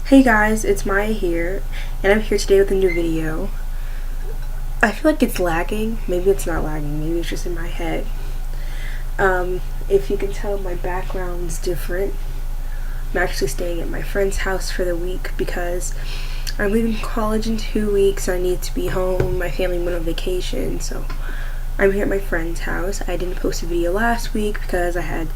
Hey guys, it's Maya here, and I'm here today with a new video. I feel like it's lagging. Maybe it's not lagging, maybe it's just in my head. If you can tell, my background's different. I'm actually staying at my friend's house for the week because I'm leaving college in 2 weeks. I need to be home. My family went on vacation, so I'm here at my friend's house. I didn't post a video last week because I had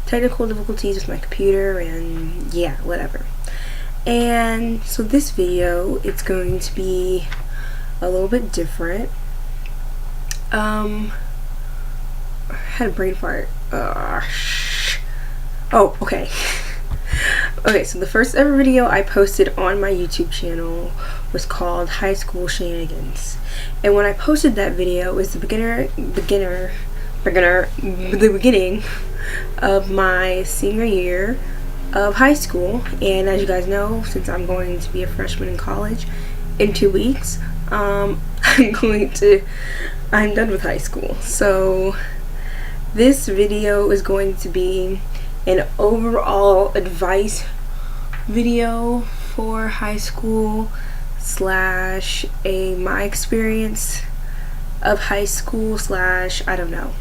technical difficulties with my computer, and yeah, whatever. And so this video, it's going to be a little bit different. I had a brain fart. Oh, okay. Okay, so the first ever video I posted on my YouTube channel was called High School Shenanigans. And when I posted that video, it was the beginning of my senior year of high school. And as you guys know, since I'm going to be a freshman in college in 2 weeks, I'm done with high school. So this video is going to be an overall advice video for high school / my experience of high /, I don't know,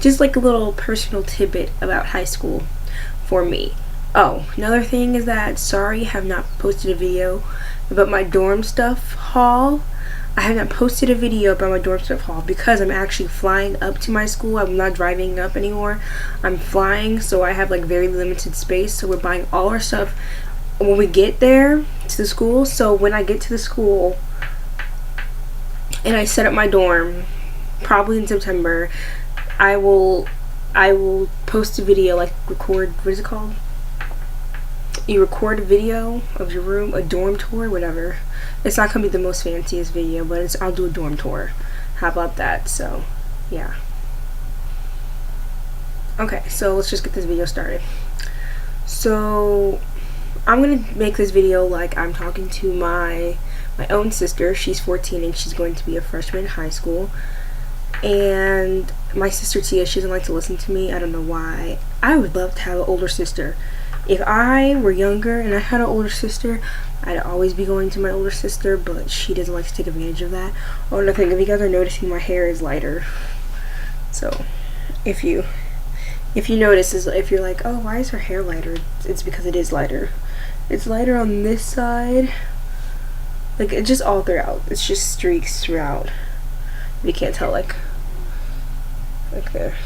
just like a little personal tidbit about high school for me. Oh, another thing is that, sorry, I have not posted a video about my dorm stuff haul. I have not posted a video about my dorm stuff haul because I'm actually flying up to my school. I'm not driving up anymore. I'm flying, so I have like very limited space. So we're buying all our stuff when we get there to the school. So when I get to the school and I set up my dorm, probably in September, I will post a video, like record, what is it called? You record a video of your room, a dorm tour, whatever. It's not gonna be the most fanciest video, but I'll do a dorm tour. How about that? So, yeah. Okay, so let's just get this video started. So, I'm gonna make this video like I'm talking to my own sister. She's 14 and she's going to be a freshman in high school. And my sister Tia, she doesn't like to listen to me. I don't know why. I would love to have an older sister. If I were younger and I had an older sister, I'd always be going to my older sister, but she doesn't like to take advantage of that. Oh, another thing, if you guys are noticing, my hair is lighter. So, if you notice, if you're like, oh, why is her hair lighter? It's because it is lighter. It's lighter on this side. Like, it's just all throughout. It's just streaks throughout. You can't tell, like there.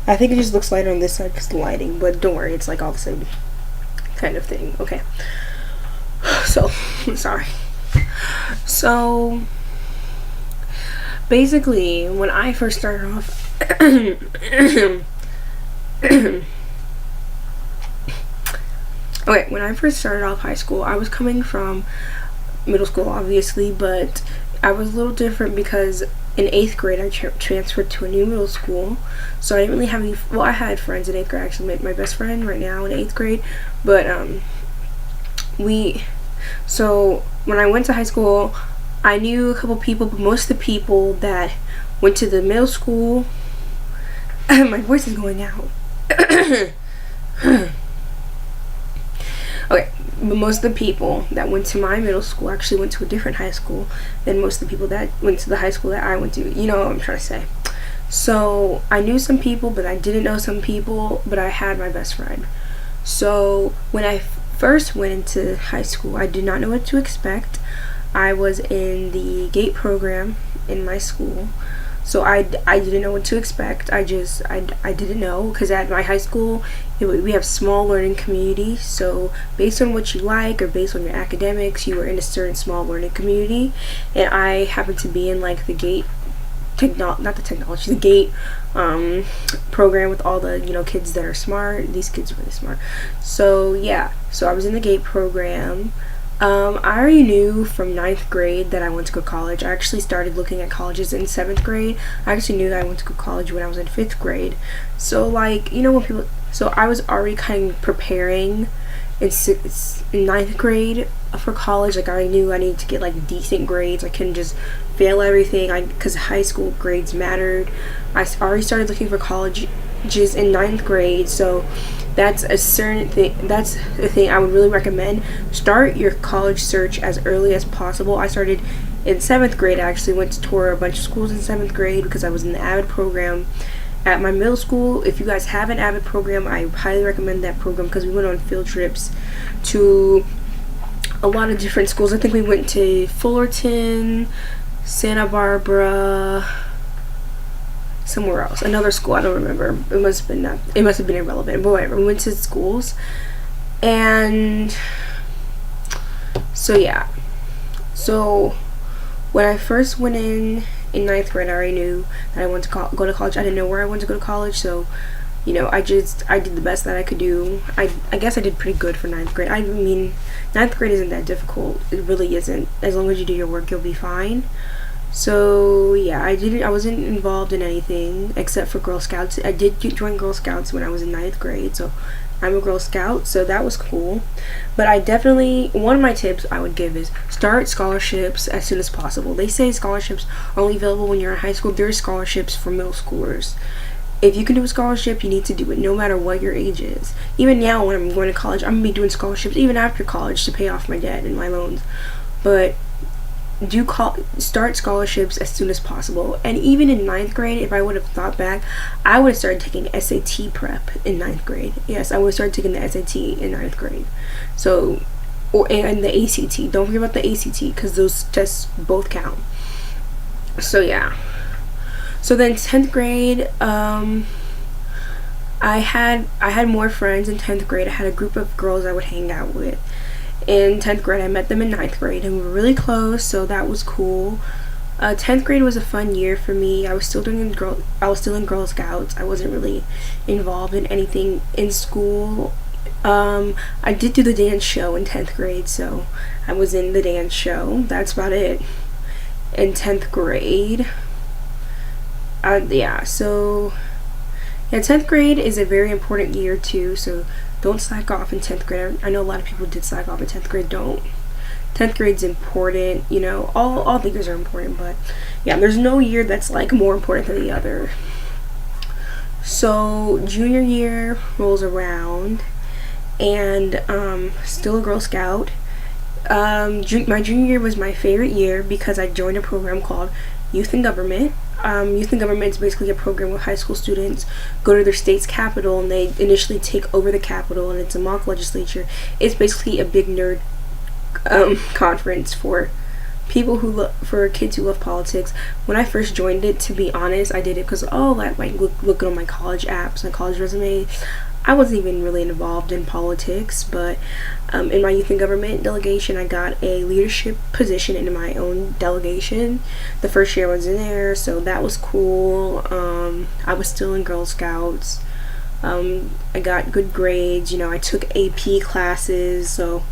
I think it just looks lighter on this side because of the lighting, but don't worry, it's like all the same kind of thing. Okay. So, sorry. So, basically, when I first started off, when I first started off high school, I was coming from middle school, obviously, but I was a little different because in 8th grade I transferred to a new middle school, so I didn't really have any, well, I had friends in 8th grade. I actually met my best friend right now in 8th grade, but so when I went to high school, I knew a couple people, but most of the people that went to the middle school, my voice is going out. Okay, but most of the people that went to my middle school actually went to a different high school than most of the people that went to the high school that I went to. You know what I'm trying to say. So I knew some people, but I didn't know some people, but I had my best friend. So when I first went into high school, I did not know what to expect. I was in the GATE program in my school. So I didn't know what to expect. I didn't know, because at my high school we have small learning communities. So based on what you like or based on your academics, you were in a certain small learning community. And I happened to be in like the GATE the GATE program with all the kids that are smart. These kids are really smart. So yeah, so I was in the GATE program. I already knew from 9th grade that I went to go to college. I actually started looking at colleges in 7th grade. I actually knew that I went to go to college when I was in 5th grade. So like, so I was already kind of preparing in 9th grade for college. Like, I already knew I needed to get like decent grades. I couldn't just fail everything, because high school grades mattered. I already started looking for colleges in 9th grade, so that's a certain thing. That's the thing I would really recommend. Start your college search as early as possible. I started in 7th grade. I actually went to tour a bunch of schools in 7th grade because I was in the AVID program at my middle school. If you guys have an AVID program, I highly recommend that program because we went on field trips to a lot of different schools. I think we went to Fullerton, Santa Barbara, somewhere else, another school, I don't remember. It must have been irrelevant, but whatever. We went to schools, and so yeah. So when I first went in 9th grade, I already knew that I wanted to go to college. I didn't know where I wanted to go to college, so I did the best that I could do. I guess I did pretty good for 9th grade. I mean, 9th grade isn't that difficult. It really isn't. As long as you do your work, you'll be fine. So yeah, I wasn't involved in anything except for Girl Scouts. I did join Girl Scouts when I was in 9th grade, so I'm a Girl Scout, so that was cool. But one of my tips I would give is start scholarships as soon as possible. They say scholarships are only available when you're in high school. There are scholarships for middle schoolers. If you can do a scholarship, you need to do it no matter what your age is. Even now when I'm going to college, I'm going to be doing scholarships even after college to pay off my debt and my loans. But start scholarships as soon as possible. And even in 9th grade, if I would have thought back, I would have started taking SAT prep in 9th grade. Yes, I would have started taking the SAT in 9th grade. So, and the ACT. Don't forget about the ACT because those tests both count. So yeah. So then 10th grade, I had more friends in 10th grade. I had a group of girls I would hang out with. In 10th grade, I met them in 9th grade, and we were really close, so that was cool. 10th grade was a fun year for me. I was still in Girl Scouts. I wasn't really involved in anything in school. I did do the dance show in 10th grade, so I was in the dance show. That's about it. In 10th grade, 10th grade is a very important year too, so don't slack off in 10th grade. I know a lot of people did slack off in 10th grade. Don't. 10th grade's important. All the years are important, but yeah, there's no year that's like more important than the other. So junior year rolls around, and still a Girl Scout. My junior year was my favorite year because I joined a program called Youth in Government. Youth in Government is basically a program where high school students go to their state's capital and they initially take over the capital, and it's a mock legislature. It's basically a big nerd conference for for kids who love politics. When I first joined it, to be honest, I did it because look on my college apps, my college resume. I wasn't even really involved in politics, but in my Youth in Government delegation, I got a leadership position in my own delegation. The first year I was in there, so that was cool. I was still in Girl Scouts. I got good grades. I took AP classes, so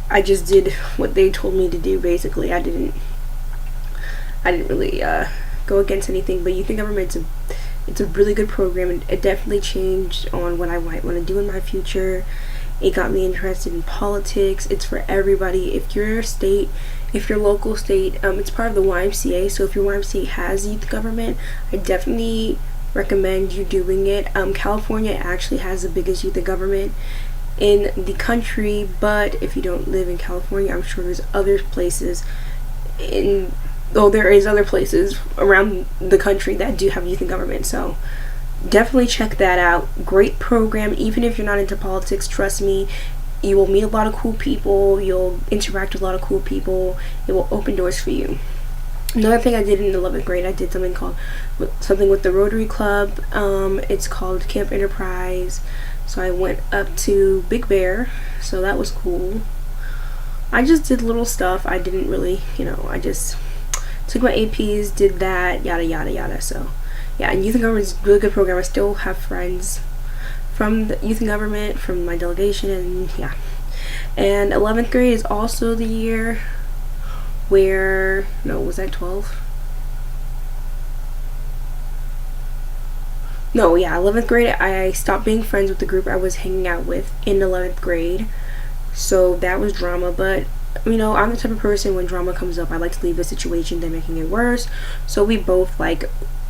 I just did what they told me to do. Basically, I didn't really go against anything. But Youth in Government, it's a really good program, and it definitely changed on what I might want to do in my future. It got me interested in politics. It's for everybody. If your local state, it's part of the YMCA, so if your YMCA has Youth Government, I definitely recommend you doing it. California actually has the biggest Youth Government in the country, but if you don't live in California, I'm sure there's other places there is other places around the country that do have Youth in Government, so definitely check that out. Great program. Even if you're not into politics, trust me, you will meet a lot of cool people, you'll interact with a lot of cool people, it will open doors for you. Another thing I did in 11th grade, I did something with the Rotary Club. It's called Camp Enterprise, so I went up to Big Bear, so that was cool. I just did little stuff. I didn't really, I just took my APs, did that, yada yada yada. So yeah, and Youth in Government is a really good program. I still have friends from the Youth in Government, from my delegation, and yeah. And 11th grade is also the year where, was that 12? No, yeah, 11th grade, I stopped being friends with the group I was hanging out with in 11th grade. So that was drama, but I'm the type of person, when drama comes up, I like to leave the situation than making it worse. So we both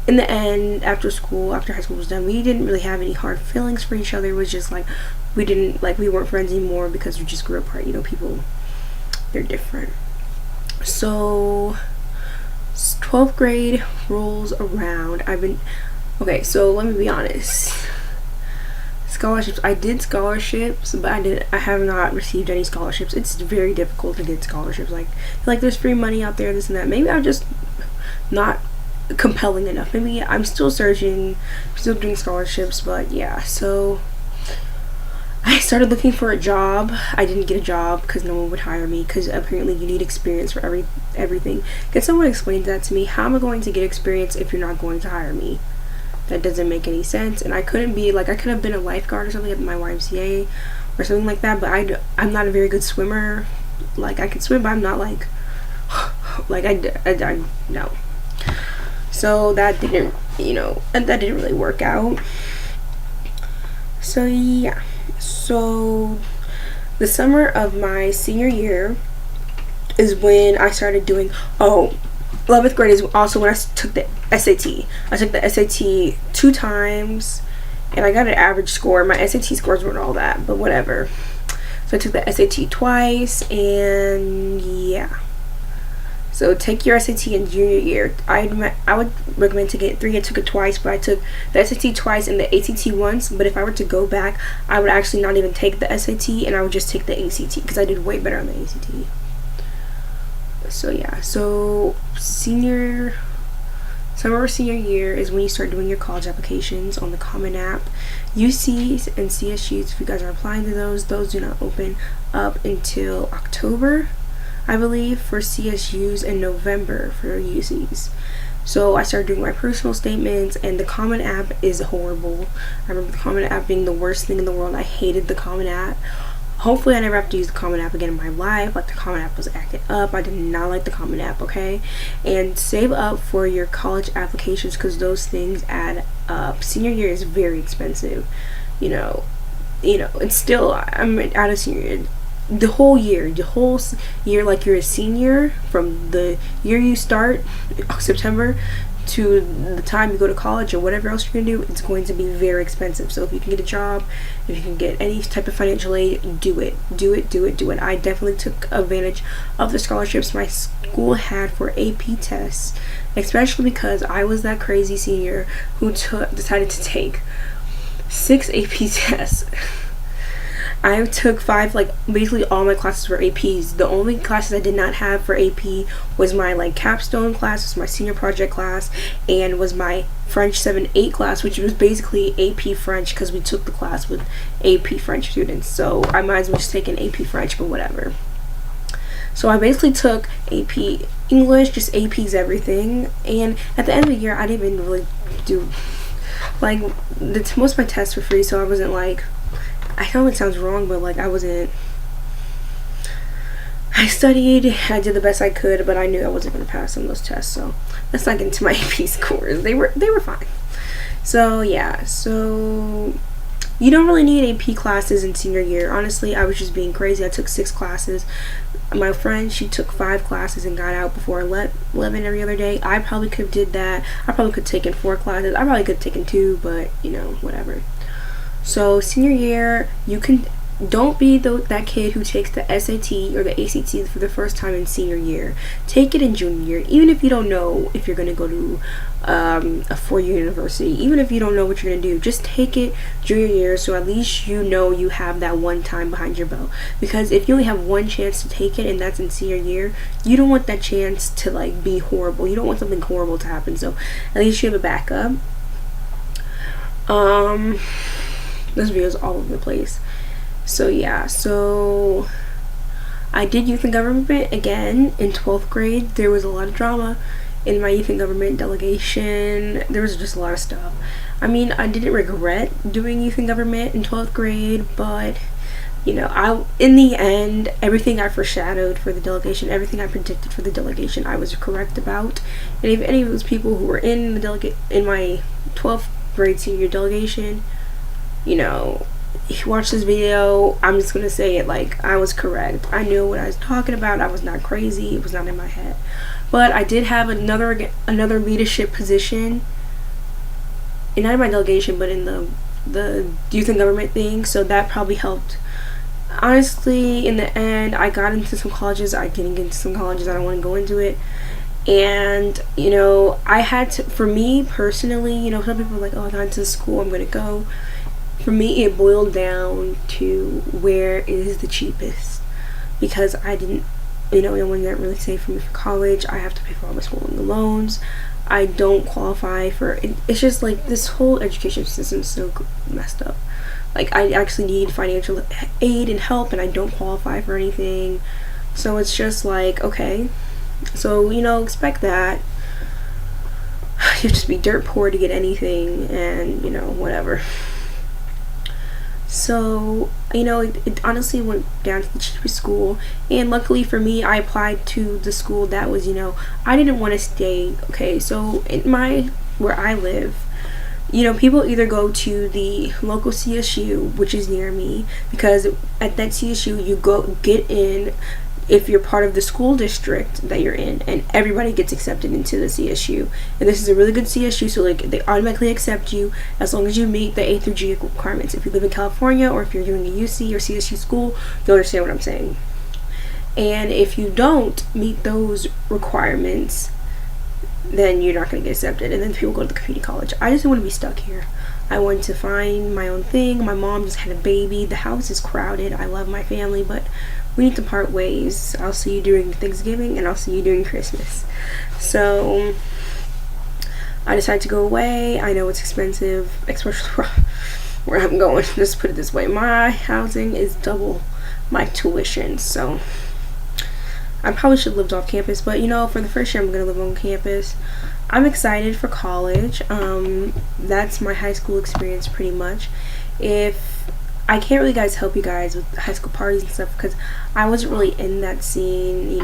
in the end, after high school was done, we didn't really have any hard feelings for each other. It was just like we weren't friends anymore because we just grew apart. People, they're different. So 12th grade rolls around. Okay, so let me be honest. Scholarships. I did scholarships, but I have not received any scholarships. It's very difficult to get scholarships. Like there's free money out there, this and that. Maybe I'm just not compelling enough. Maybe I'm still searching, still doing scholarships, but yeah. So I started looking for a job. I didn't get a job because no one would hire me, because apparently you need experience for everything. Can someone explain that to me? How am I going to get experience if you're not going to hire me? That doesn't make any sense. And I couldn't be I could have been a lifeguard or something at my YMCA or something like that, but I'm not a very good swimmer. Like, I can swim, but I'm not I no. So that didn't really work out. So yeah. So the summer of my senior year is when I started doing 11th grade is also when I took the SAT. I took the SAT 2 times and I got an average score. My SAT scores weren't all that, but whatever. So I took the SAT twice, and yeah. So take your SAT in junior year. I would recommend taking it 3. I took it twice, but I took the SAT twice and the ACT once. But if I were to go back, I would actually not even take the SAT, and I would just take the ACT because I did way better on the ACT. So yeah. So summer or senior year is when you start doing your college applications on the Common App. UCs and CSUs, if you guys are applying to those do not open up until October, I believe, for CSUs, and November for UCs. So I started doing my personal statements, and the Common App is horrible. I remember the Common App being the worst thing in the world. I hated the Common App. Hopefully I never have to use the Common App again in my life. Like, the Common App was acting up. I did not like the Common App, okay? And save up for your college applications, because those things add up. Senior year is very expensive. It's still, I'm out of senior year. The whole year, like you're a senior, from the year you start, September, to the time you go to college or whatever else you're gonna do, it's going to be very expensive. So if you can get a job, if you can get any type of financial aid, do it. I definitely took advantage of the scholarships my school had for AP tests, especially because I was that crazy senior who decided to take 6 AP tests. I took 5, basically all my classes were APs. The only classes I did not have for AP was my capstone class, was my senior project class, and was my French 7-8 class, which was basically AP French, because we took the class with AP French students. So I might as well just take an AP French, but whatever. So I basically took AP English, just APs everything, and at the end of the year, I didn't even really do, most of my tests were free, so I wasn't I know it sounds wrong, but I studied, I did the best I could, but I knew I wasn't going to pass some of those tests, so let's not get into my AP scores. They were fine. So yeah, so you don't really need AP classes in senior year. Honestly, I was just being crazy. I took 6 classes. My friend, she took 5 classes and got out before 11 every other day. I probably could have did that. I probably could have taken 4 classes. I probably could have taken 2, but whatever. So senior year, don't be that kid who takes the SAT or the ACT for the first time in senior year. Take it in junior year, even if you don't know if you're going to go to a 4-year university. Even if you don't know what you're going to do, just take it junior year, so at least you have that one time behind your belt. Because if you only have one chance to take it, and that's in senior year, you don't want that chance to be horrible. You don't want something horrible to happen, so at least you have a backup. This video is all over the place. So yeah, so I did youth and government again in 12th grade. There was a lot of drama in my youth and government delegation. There was just a lot of stuff. I mean, I didn't regret doing youth and government in 12th grade, but in the end, everything I foreshadowed for the delegation, everything I predicted for the delegation, I was correct about. And if any of those people who were in my 12th grade senior delegation, watch this video, I'm just gonna say it I was correct. I knew what I was talking about. I was not crazy. It was not in my head. But I did have another leadership position not in my delegation, but in the youth and government thing. So that probably helped. Honestly, in the end, I got into some colleges. I didn't get into some colleges. I don't want to go into it. And I had to, for me personally, some people are like, oh, I got into school, I'm gonna go. For me, it boiled down to where is the cheapest, because I didn't, no one didn't really save for me for college. I have to pay for all my schooling loans. I don't qualify for it. It's just like this whole education system is so messed up. Like, I actually need financial aid and help, and I don't qualify for anything. So it's just like, okay, so expect that. You have to be dirt poor to get anything, and whatever. So it honestly went down to the cheapest school, and luckily for me, I applied to the school that was, I didn't want to stay. Okay, so in where I live, people either go to the local CSU, which is near me, because at that CSU you get in if you're part of the school district that you're in, and everybody gets accepted into the CSU. And this is a really good CSU, so like they automatically accept you as long as you meet the A through G requirements. If you live in California, or if you're doing a UC or CSU school, you'll understand what I'm saying. And if you don't meet those requirements, then you're not going to get accepted, and then people go to the community college. I just didn't want to be stuck here. I wanted to find my own thing. My mom just had a baby. The house is crowded. I love my family, but we need to part ways. I'll see you during Thanksgiving, and I'll see you during Christmas. So I decided to go away. I know it's expensive, especially where I'm going. Let's put it this way. My housing is double my tuition, so I probably should have lived off campus, but for the first year I'm going to live on campus. I'm excited for college. That's my high school experience pretty much. If I can't really help you guys with high school parties and stuff, because I wasn't really in that scene.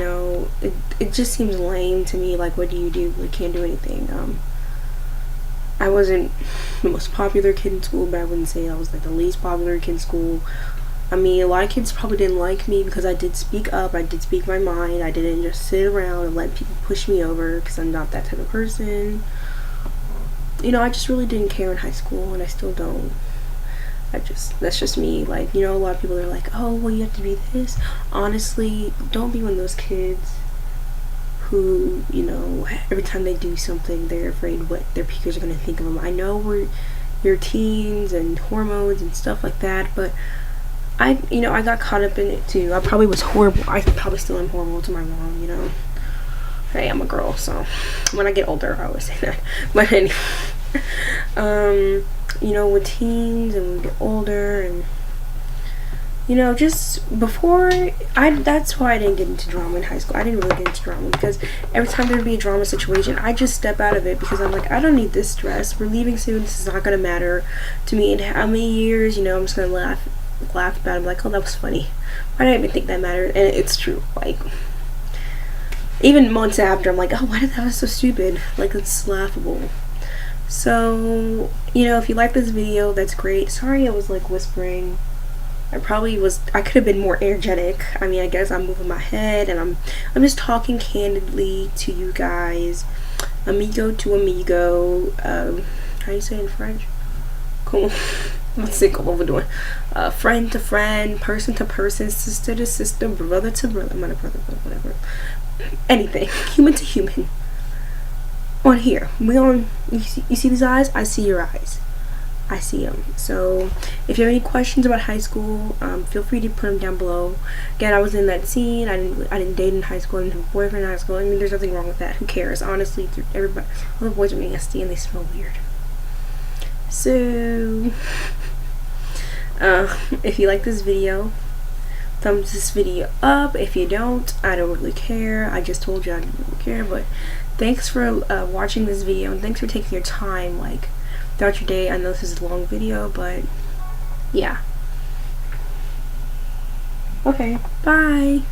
It just seems lame to me. Like, what do? We can't do anything. I wasn't the most popular kid in school, but I wouldn't say I was like the least popular kid in school. I mean, a lot of kids probably didn't like me because I did speak up. I did speak my mind. I didn't just sit around and let people push me over, because I'm not that type of person. I just really didn't care in high school, and I still don't. That's just me. Like, a lot of people are like, oh, well, you have to be this. Honestly, don't be one of those kids who, every time they do something, they're afraid what their peers are going to think of them. I know you're teens and hormones and stuff like that, but I got caught up in it too. I probably was horrible. I probably still am horrible to my mom, Hey, I'm a girl, so when I get older, I always say that. But anyway, with teens and when we get older, and just before, that's why I didn't get into drama in high school. I didn't really get into drama, because every time there would be a drama situation, I just step out of it, because I'm like, I don't need this stress. We're leaving soon. This is not going to matter to me in how many years. I'm just going to laugh about it, like, oh, that was funny. I didn't even think that mattered. And it's true. Like, even months after, I'm like, oh, why did that was so stupid? Like, it's laughable. So if you like this video, that's great. Sorry I was like whispering. I could have been more energetic. I mean, I guess I'm moving my head, and I'm just talking candidly to you guys, amigo to amigo. How do you say it in French? Cool. Let's see what we're doing. Friend to friend, person to person, sister to sister, brother to brother, mother brother, whatever. Anything, human to human. On here, you see these eyes? I see your eyes. I see them. So if you have any questions about high school, feel free to put them down below. Again, I was in that scene. I didn't date in high school. I didn't have a boyfriend in high school. I mean, there's nothing wrong with that. Who cares? Honestly, everybody, all the boys are nasty and they smell weird. So if you like this video, thumbs this video up. If you don't, I don't really care. I just told you I didn't really care. But thanks for watching this video, and thanks for taking your time, like, throughout your day. I know this is a long video, but yeah. Okay, bye.